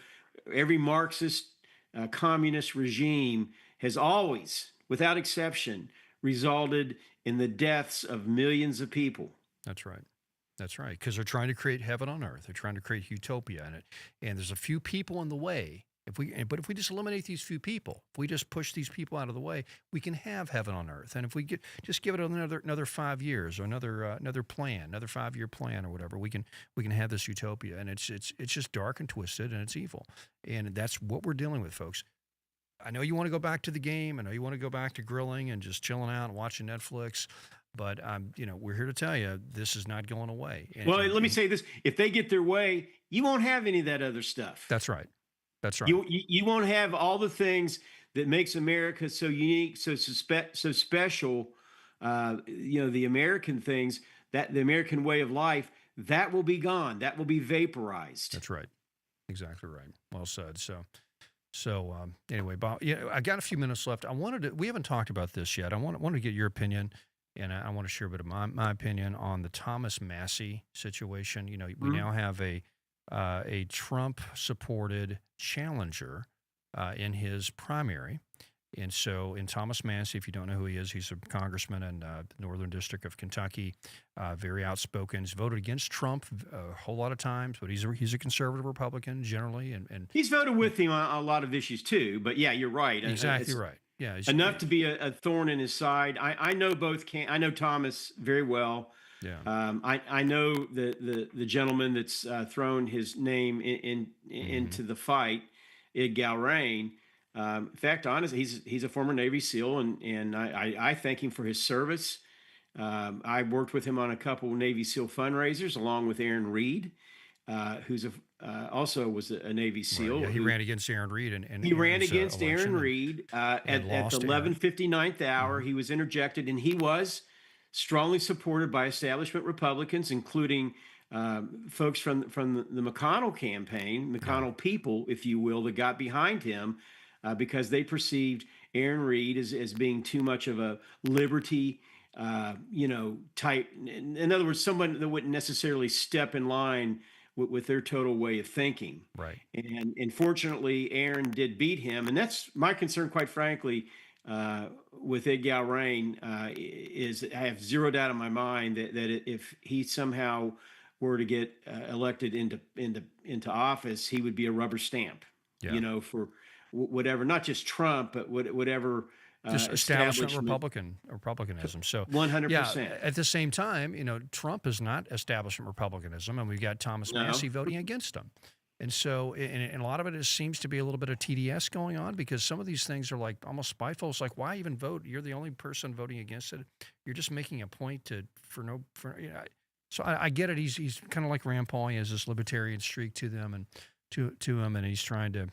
every Marxist, communist regime has always, without exception, resulted in the deaths of millions of people. That's right. That's right, because they're trying to create heaven on earth. They're trying to create utopia in it, and there's a few people in the way. But if we just eliminate these few people, if we just push these people out of the way, we can have heaven on earth. And if we just give it another 5 years or another plan, another 5-year plan or whatever, we can have this utopia. And it's just dark and twisted and it's evil, and that's what we're dealing with, folks. I know you want to go back to the game. I know you want to go back to grilling and just chilling out and watching Netflix. But we're here to tell you this is not going away. Let me say this: if they get their way, you won't have any of that other stuff. That's right. That's right. You won't have all the things that makes America so unique, so special. The American things, that the American way of life, that will be gone. That will be vaporized. That's right. Exactly right. Well said. So anyway, Bob, I got a few minutes left. We haven't talked about this yet. I wanted to get your opinion. and I want to share a bit of my opinion on the Thomas Massey situation. You know, we now have a Trump-supported challenger in his primary. And so in Thomas Massey, if you don't know who he is, he's a congressman in the Northern District of Kentucky, very outspoken. He's voted against Trump a whole lot of times, but he's a conservative Republican generally. And he's voted with him on a lot of issues too. But yeah, you're right. Exactly right. Yeah, enough to be a thorn in his side. I know I know Thomas very well. Yeah. I know the gentleman that's thrown his name into the fight, Ed Galrain. In fact, honestly, he's a former Navy SEAL, and I thank him for his service. I worked with him on a couple of Navy SEAL fundraisers, along with Aaron Reed, who's also was a Navy SEAL. Right, yeah, he ran against Aaron Reed, and he ran against Aaron Reed at the 11:59th hour. He was interjected, and he was strongly supported by establishment Republicans, including folks from the McConnell campaign, McConnell people, if you will, that got behind him. Because they perceived Aaron Reed as being too much of a liberty, type. In other words, someone that wouldn't necessarily step in line with their total way of thinking. Right. And fortunately, Aaron did beat him. And that's my concern, quite frankly, with Ed Galrain, is I have zero doubt in my mind that if he somehow were to get elected into office, he would be a rubber stamp, for whatever, not just Trump, but whatever just establishment Republicanism. So 100%. Yeah, at the same time, Trump is not establishment Republicanism, and we've got Thomas Massey voting against him. And so, and a lot of it seems to be a little bit of TDS going on, because some of these things are like almost spiteful. It's like, why even vote? You're the only person voting against it. You're just making a point So I get it. He's kind of like Rand Paul. He has this libertarian streak to them and to him, and he's trying to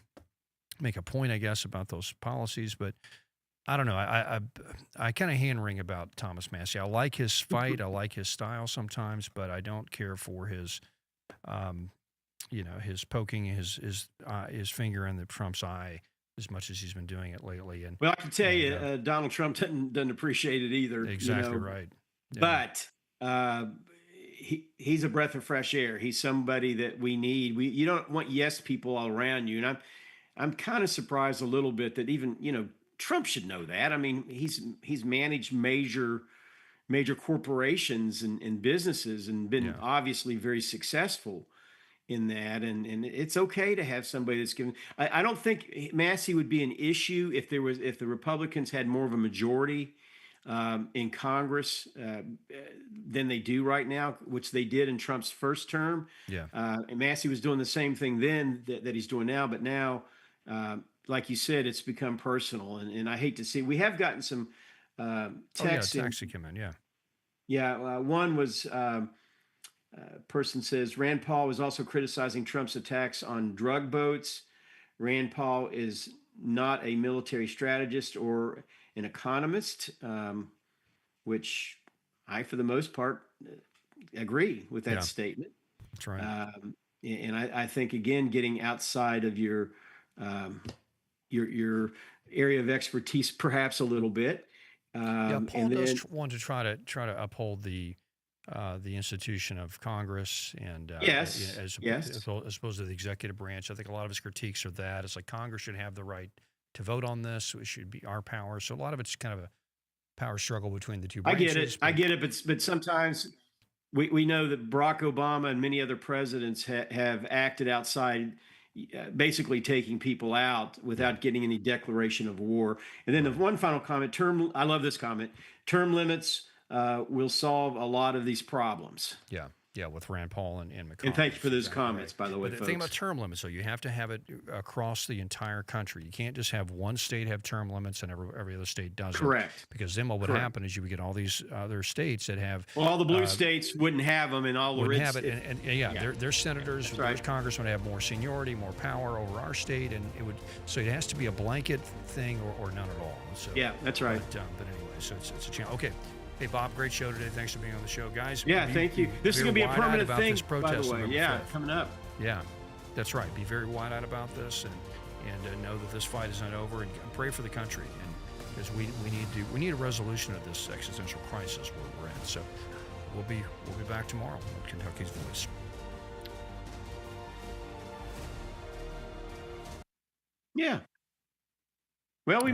make a point, I guess, about those policies. But I don't know. I kind of hand wring about Thomas Massey. I like his fight. I like his style sometimes, but I don't care for his, his poking his finger in the Trump's eye as much as he's been doing it lately. And well, I can tell you, Donald Trump doesn't appreciate it either. Exactly right. Yeah. But he's a breath of fresh air. He's somebody that we need. You don't want yes people all around you, and I'm kind of surprised a little bit that even Trump should know that. I mean, he's managed major corporations and businesses and been obviously very successful in that. And it's okay to have somebody that's given. I don't think Massey would be an issue if the Republicans had more of a majority in Congress than they do right now, which they did in Trump's first term. Yeah. And Massey was doing the same thing then that he's doing now, but now, like you said, it's become personal, and I hate to see. We have gotten some texts. Texts that come in, yeah. Yeah, one was person says Rand Paul was also criticizing Trump's attacks on drug boats. Rand Paul is not a military strategist or an economist, which I, for the most part, agree with that statement. That's right. And I think, again, getting outside of your area of expertise, perhaps a little bit. Paul does want to try to uphold the institution of Congress and as opposed to the executive branch. I think a lot of his critiques are that it's like Congress should have the right to vote on this. So it should be our power. So a lot of it's kind of a power struggle between the two branches. I get it, but sometimes we know that Barack Obama and many other presidents have acted outside, basically taking people out without getting any declaration of war. And then the one final comment, I love this comment, term limits will solve a lot of these problems. Yeah, with Rand Paul and McConnell. And thank you for those comments, by the way, folks. The thing about term limits, so you have to have it across the entire country. You can't just have one state have term limits and every other state doesn't. Correct. Because then what would happen is you would get all these other states that have... Well, all the blue states wouldn't have them, and all the red states... Their senators, their congressmen have more seniority, more power over our state, and so it has to be a blanket thing or none at all. So, yeah, that's right. But anyway, so it's a challenge. Okay. Hey, Bob, great show today. Thanks for being on the show, guys. Yeah, thank you. This is going to be a permanent thing, by the way. Yeah, coming up. Yeah, that's right. Be very wide-eyed about this and know that this fight is not over, and pray for the country. And because we need a resolution of this existential crisis where we're in. So we'll be back tomorrow on Kentucky's Voice. Yeah. Well, we may